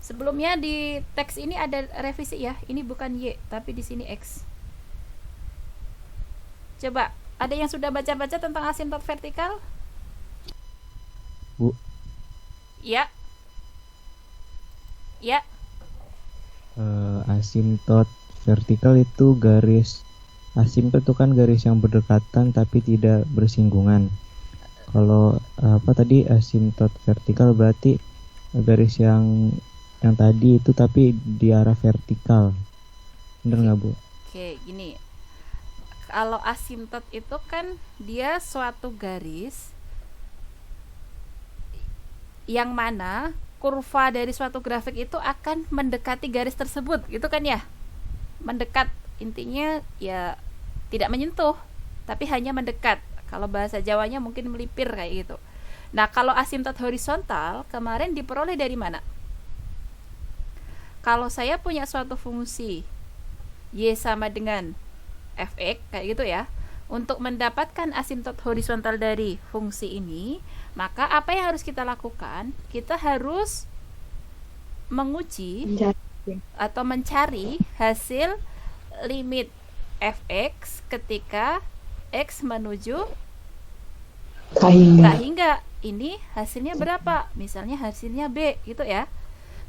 Sebelumnya di teks ini ada revisi ya. Ini bukan Y, tapi di sini X. Coba, ada yang sudah baca-baca tentang asimtot vertikal? Bu, Ya. Ya. asimtot vertikal itu garis, asimtot itu kan garis yang berdekatan tapi tidak bersinggungan. Kalau apa tadi, asimtot vertikal berarti garis yang tadi itu tapi di arah vertikal. Bener nggak, Bu? Oke, gini. Kalau asimtot itu kan dia suatu garis yang mana kurva dari suatu grafik itu akan mendekati garis tersebut, gitu kan ya? Mendekat, intinya ya tidak menyentuh, tapi hanya mendekat. Kalau bahasa Jawanya mungkin melipir kayak gitu. Nah, kalau asimtot horizontal kemarin diperoleh dari mana? Kalau saya punya suatu fungsi y sama dengan fx kayak gitu ya. Untuk mendapatkan asimtot horizontal dari fungsi ini, maka apa yang harus kita lakukan? Kita harus menguji atau mencari hasil limit fx ketika x menuju tak hingga. Ini hasilnya berapa? Misalnya hasilnya B gitu ya.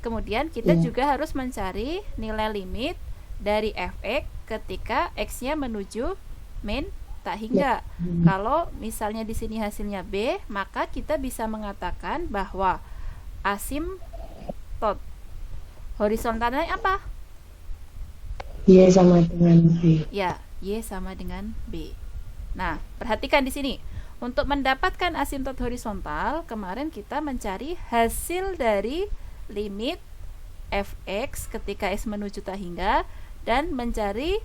Kemudian kita juga harus mencari nilai limit dari fx ketika x-nya menuju min tak hingga. Kalau misalnya di sini hasilnya B, maka kita bisa mengatakan bahwa asimtot horizontalnya apa? Y sama dengan B. Ya, Y sama dengan B. Nah, perhatikan di sini. Untuk mendapatkan asimtot horizontal, kemarin kita mencari hasil dari limit fx ketika x menuju tak hingga dan mencari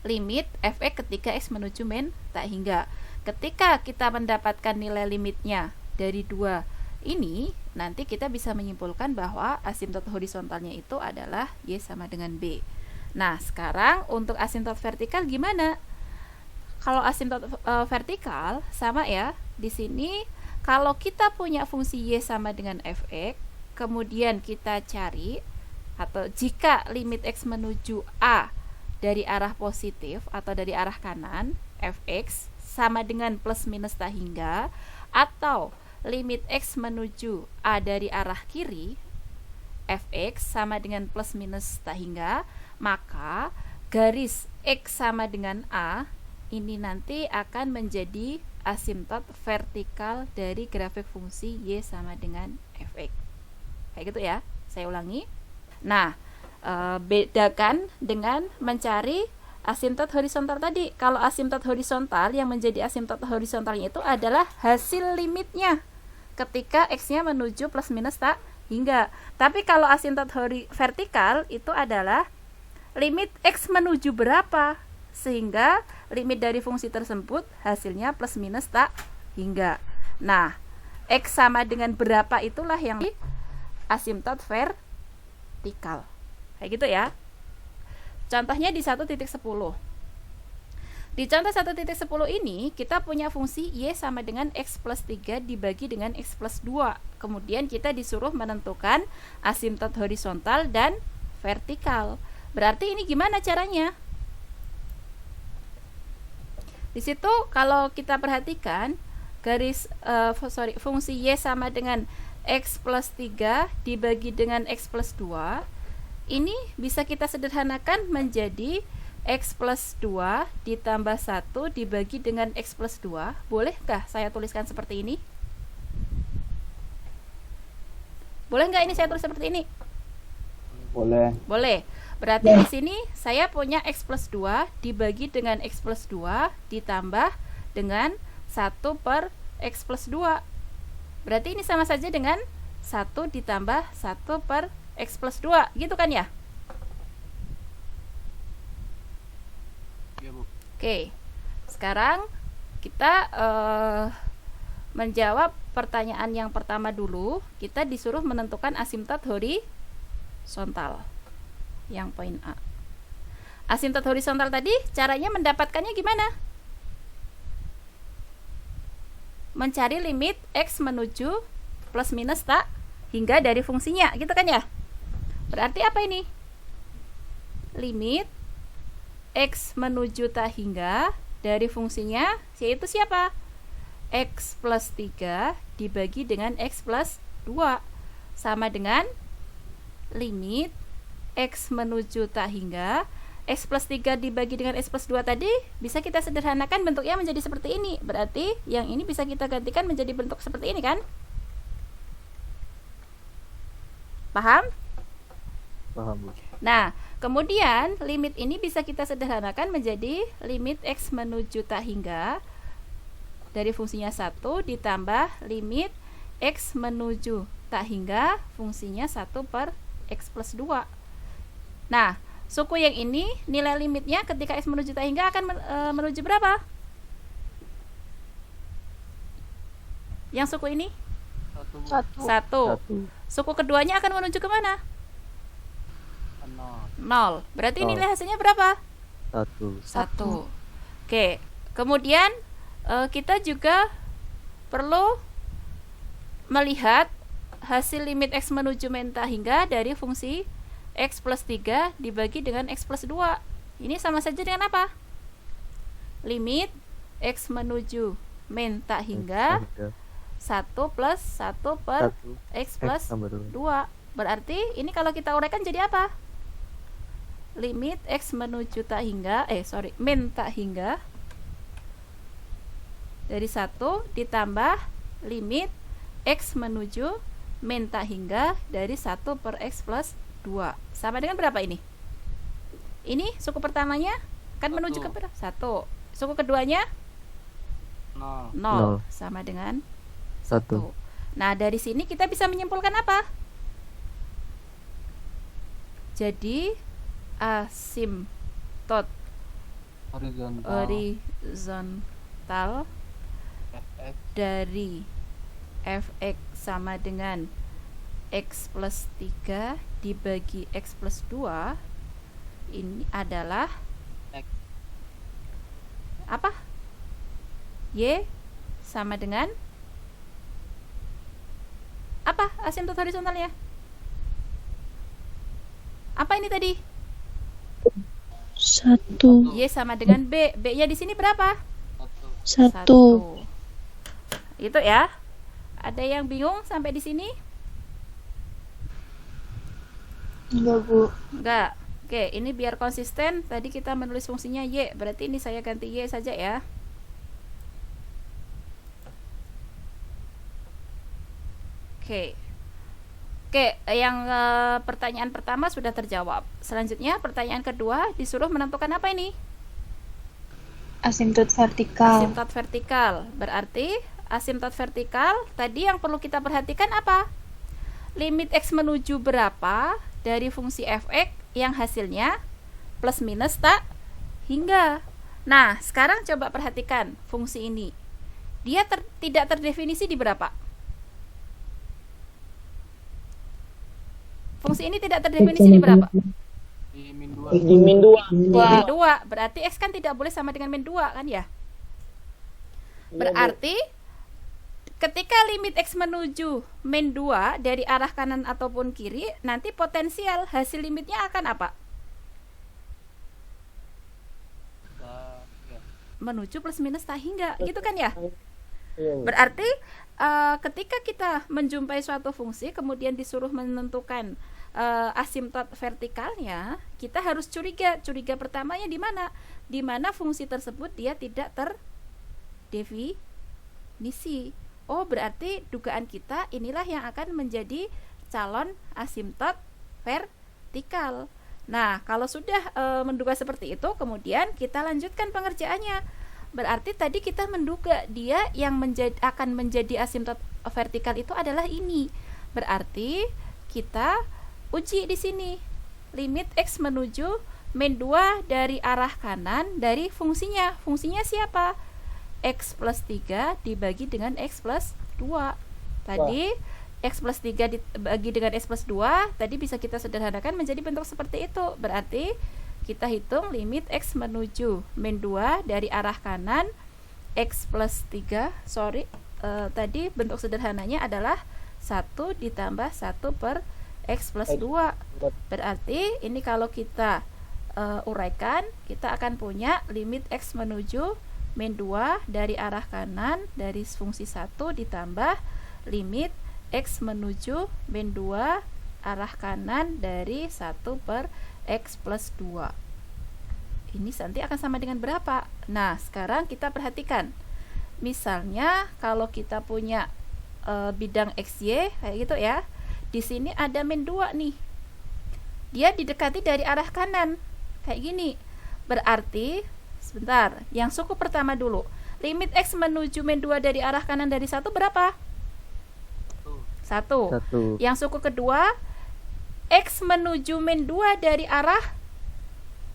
limit fx ketika x menuju min tak hingga. Ketika kita mendapatkan nilai limitnya dari dua ini, nanti kita bisa menyimpulkan bahwa asimtot horizontalnya itu adalah y sama dengan b. Nah, sekarang untuk asimtot vertikal gimana? Kalau asimtot vertikal sama ya. Di sini kalau kita punya fungsi y sama dengan fx, kemudian kita cari atau jika limit x menuju a dari arah positif atau dari arah kanan, fx sama dengan plus minus tak hingga, atau limit x menuju a dari arah kiri, fx sama dengan plus minus tak hingga, maka garis x sama dengan a ini nanti akan menjadi asimtot vertikal dari grafik fungsi y sama dengan fx. Kayak gitu ya. Saya ulangi. Nah, bedakan dengan mencari asimtot horizontal tadi. Kalau asimtot horizontal, yang menjadi asimtot horizontalnya itu adalah hasil limitnya ketika x-nya menuju plus minus tak hingga. Tapi kalau asimtot vertikal itu adalah limit x menuju berapa, sehingga limit dari fungsi tersebut hasilnya plus minus tak hingga. Nah, x sama dengan berapa itulah yang asimtot vertikal. Kayak gitu ya. Contohnya di 1.10. Di contoh 1.10 ini kita punya fungsi y sama dengan x plus 3 dibagi dengan x plus 2. Kemudian kita disuruh menentukan asimtot horizontal dan vertikal. Berarti ini gimana caranya? Di situ kalau kita perhatikan fungsi y sama dengan x plus 3 dibagi dengan x plus 2, ini bisa kita sederhanakan menjadi x plus 2 ditambah 1 dibagi dengan x plus 2. Bolehkah saya tuliskan seperti ini? Boleh nggak ini saya tulis seperti ini? Boleh. Boleh. Berarti di sini saya punya x plus 2 dibagi dengan x plus 2 ditambah dengan 1 per x plus 2. Berarti ini sama saja dengan 1 ditambah 1 per x plus 2, gitu kan ya? Iya, Bu. Oke, sekarang kita menjawab pertanyaan yang pertama dulu. Kita disuruh menentukan asimtot horizontal yang poin A. Asimtot horizontal tadi caranya mendapatkannya gimana? Mencari limit x menuju plus minus tak hingga dari fungsinya, gitu kan ya? Berarti apa ini? Limit X menuju tak hingga dari fungsinya, yaitu siapa? X plus 3 dibagi dengan X plus 2 sama dengan limit X menuju tak hingga X plus 3 dibagi dengan X plus 2 tadi bisa kita sederhanakan bentuknya menjadi seperti ini. Berarti yang ini bisa kita gantikan menjadi bentuk seperti ini kan? Paham? Paham, Bu. Nah, kemudian limit ini bisa kita sederhanakan menjadi limit X menuju tak hingga dari fungsinya 1 ditambah limit X menuju tak hingga fungsinya 1 per X plus 2. Nah, suku yang ini nilai limitnya ketika X menuju tak hingga akan menuju berapa? Yang suku ini? 1. Suku keduanya akan menuju kemana? 0. Berarti nilai hasilnya berapa? 1. Oke. Kemudian kita juga perlu melihat hasil limit X menuju min tak hingga dari fungsi X plus 3 dibagi dengan X plus 2. Ini sama saja dengan apa? Limit X menuju min tak hingga 1 plus 1 per X plus 2. Berarti ini kalau kita uraikan jadi apa? Limit X menuju tak hingga min tak hingga dari 1 ditambah limit X menuju min tak hingga dari 1 per X plus 2 sama dengan berapa ini? Ini suku pertamanya kan menuju ke berapa? 1. Suku keduanya 0 sama dengan 1. Nah, dari sini kita bisa menyimpulkan apa? Jadi asimtot horizontal dari fx sama dengan X plus 3 dibagi X plus 2 ini adalah apa? Y sama dengan apa asimtot horizontalnya? Apa ini tadi? 1. Y sama dengan B. B-nya di sini berapa? 1. Itu ya. Ada yang bingung sampai di sini? Enggak, Bu. Enggak. Oke, ini biar konsisten. Tadi kita menulis fungsinya Y. Berarti ini saya ganti Y saja ya. Oke. Oke, yang pertanyaan pertama sudah terjawab. Selanjutnya pertanyaan kedua disuruh menentukan apa ini? Asimtot vertikal. Asimtot vertikal. Berarti asimtot vertikal tadi yang perlu kita perhatikan apa? Limit X menuju berapa dari fungsi fx yang hasilnya plus minus tak hingga. Nah, sekarang coba perhatikan fungsi ini. Dia tidak terdefinisi di berapa? Fungsi ini tidak terdefinisi di berapa? Di min 2. Di min 2. Berarti X kan tidak boleh sama dengan min 2 kan ya? Berarti ketika limit X menuju min 2 dari arah kanan ataupun kiri, nanti potensial hasil limitnya akan apa? Menuju plus minus tak hingga, gitu kan ya? Berarti ketika kita menjumpai suatu fungsi kemudian disuruh menentukan asimtot vertikalnya, kita harus curiga pertamanya di mana? Di mana fungsi tersebut dia tidak terdefinisi. Oh, berarti dugaan kita inilah yang akan menjadi calon asimtot vertikal. Nah, kalau sudah menduga seperti itu, kemudian kita lanjutkan pengerjaannya. Berarti tadi kita menduga dia yang akan menjadi asimtot vertikal itu adalah ini. Berarti kita uji di sini. Limit X menuju min 2 dari arah kanan dari fungsinya. Fungsinya siapa? X plus 3 dibagi dengan X plus 2. Tadi X plus 3 dibagi dengan X plus 2 tadi bisa kita sederhanakan menjadi bentuk seperti itu. Berarti kita hitung limit X menuju min 2 dari arah kanan X plus 3. Tadi bentuk sederhananya adalah 1 ditambah 1 per X plus 2. Berarti ini kalau kita uraikan, kita akan punya limit X menuju min 2 dari arah kanan dari fungsi 1 ditambah limit X menuju min 2 arah kanan dari 1 per X plus 2. Ini nanti akan sama dengan berapa? Nah, sekarang kita perhatikan. Misalnya kalau kita punya bidang XY kayak gitu ya. Di sini ada min 2 nih. Dia didekati dari arah kanan. Kayak gini. Berarti sebentar, yang suku pertama dulu. Limit X menuju min 2 dari arah kanan dari 1 berapa? 1. Yang suku kedua, X menuju min 2 dari arah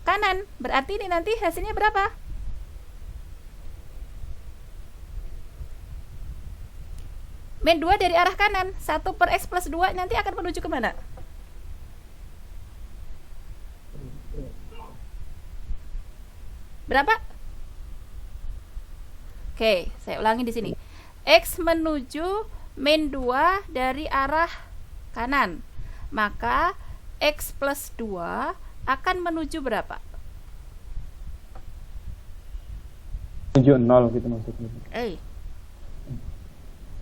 kanan. Berarti ini nanti hasilnya berapa? Min 2 dari arah kanan, 1 per X plus 2 nanti akan menuju kemana? Berapa? Oke, saya ulangi di sini. X menuju min 2 dari arah kanan. Maka X plus 2 akan menuju berapa? Menuju 0 gitu maksudnya.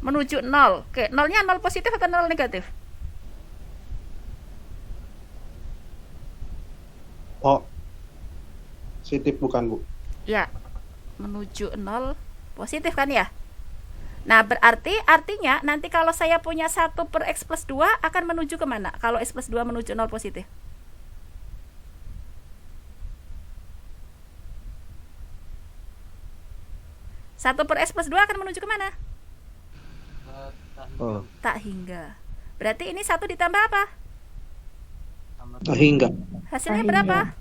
Menuju 0. Oke, nolnya 0 positif atau 0 negatif? Oh, positif bukan, Bu? Ya, menuju 0 positif kan ya? Nah, berarti artinya nanti kalau saya punya 1 per X plus 2 akan menuju kemana? Kalau X plus 2 menuju 0 positif. Satu per X plus 2 akan menuju kemana? Tak hingga. Berarti ini 1 ditambah apa? Tak hingga. Hasilnya berapa?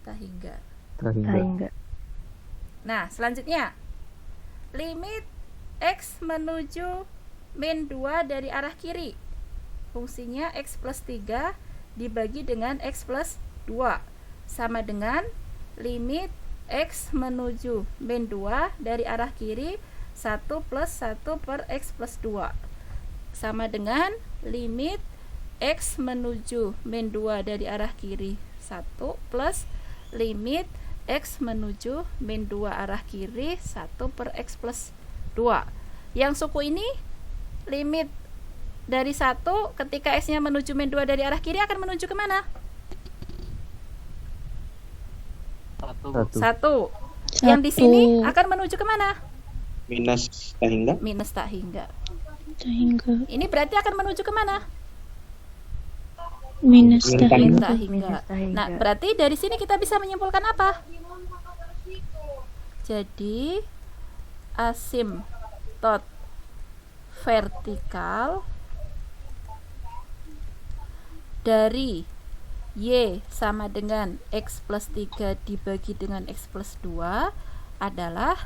Tak hingga. Nah, selanjutnya limit X menuju min 2 dari arah kiri. Fungsinya X plus 3 dibagi dengan X plus 2 sama dengan limit X menuju min 2 dari arah kiri 1 plus 1 per X plus 2 sama dengan limit X menuju min 2 dari arah kiri 1 plus limit X menuju min 2 arah kiri 1 per X plus 2. Yang suku ini limit dari 1 ketika X nya menuju min 2 dari arah kiri akan menuju kemana? 1. Yang di sini akan menuju kemana? Minus tak hingga. Minus tak hingga. Tak hingga. Ini berarti akan menuju kemana? Minus tak Min hingga. tak hingga. Nah, berarti dari sini kita bisa menyimpulkan apa? Jadi asimtot vertikal dari Y sama dengan X plus 3 dibagi dengan X plus 2 adalah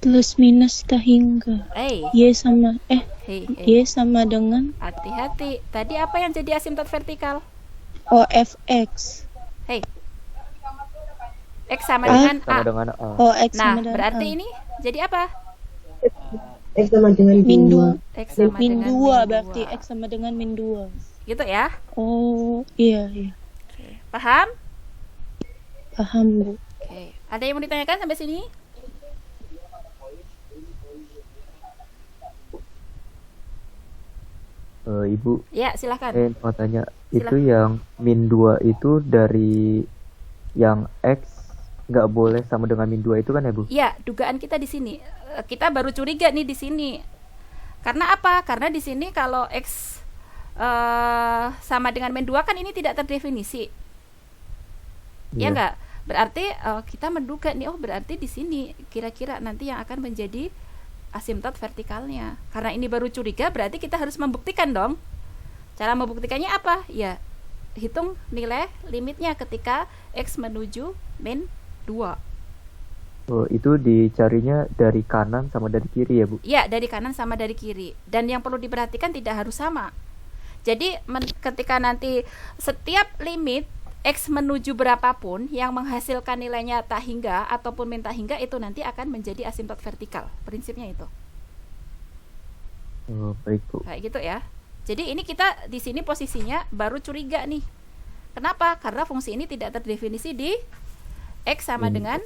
Plus minus tak hingga. Y sama Y sama dengan hati-hati. Tadi apa yang jadi asimtot vertikal? OFX. X sama dengan A. Oh, X Nah, sama dengan berarti A. ini jadi apa? X sama dengan min 2. X sama Min dengan 2 min berarti 2. X sama dengan min 2. Gitu ya. Oh, iya. Oke. Paham? Paham, Bu. Oke. Ada yang mau ditanyakan sampai sini? Ibu, Ya, silahkan. mau tanya, Silakan. itu yang min 2 itu dari yang X nggak boleh sama dengan min 2 itu kan ya, Bu? Ya, dugaan kita di sini. Kita baru curiga nih di sini. Karena apa? Karena di sini kalau X sama dengan min 2 kan ini tidak terdefinisi. Ya Iya. enggak? Berarti kita menduga nih, oh berarti di sini kira-kira nanti yang akan menjadi asimtot vertikalnya. Karena ini baru curiga, berarti kita harus membuktikan dong. Cara membuktikannya apa? Ya, hitung nilai limitnya ketika X menuju min 2. Oh, itu dicarinya dari kanan sama dari kiri ya, Bu? Ya, dari kanan sama dari kiri. Dan yang perlu diperhatikan tidak harus sama. Jadi ketika nanti setiap limit X menuju berapapun yang menghasilkan nilainya tak hingga ataupun min tak hingga, itu nanti akan menjadi asimtot vertikal. Prinsipnya itu. Oh, baik Bu. Kayak gitu ya. Jadi ini kita di sini posisinya baru curiga nih. Kenapa? Karena fungsi ini tidak terdefinisi di X sama dengan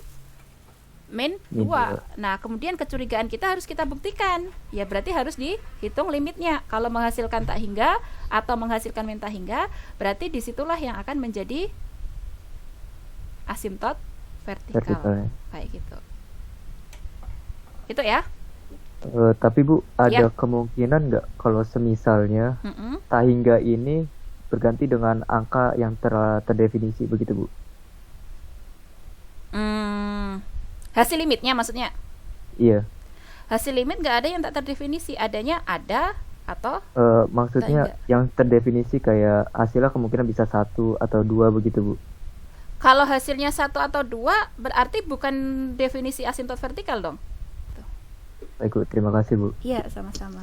min 2. Nah, kemudian kecurigaan kita harus kita buktikan. Ya berarti harus dihitung limitnya. Kalau menghasilkan tak hingga atau menghasilkan min tak hingga, berarti disitulah yang akan menjadi asimtot vertikal. Kayak gitu. Itu ya. Tapi Bu, ada Ya. kemungkinan nggak kalau semisalnya tak hingga ini berganti dengan angka yang terdefinisi begitu Bu? Hasil limitnya maksudnya? Iya. Hasil limit nggak ada yang tak terdefinisi. Adanya ada atau Maksudnya yang terdefinisi kayak hasilnya kemungkinan bisa 1 atau 2 begitu Bu. kalau hasilnya 1 atau 2 berarti bukan definisi asimtot vertikal dong. Baik Bu, terima kasih Bu. Iya, sama-sama.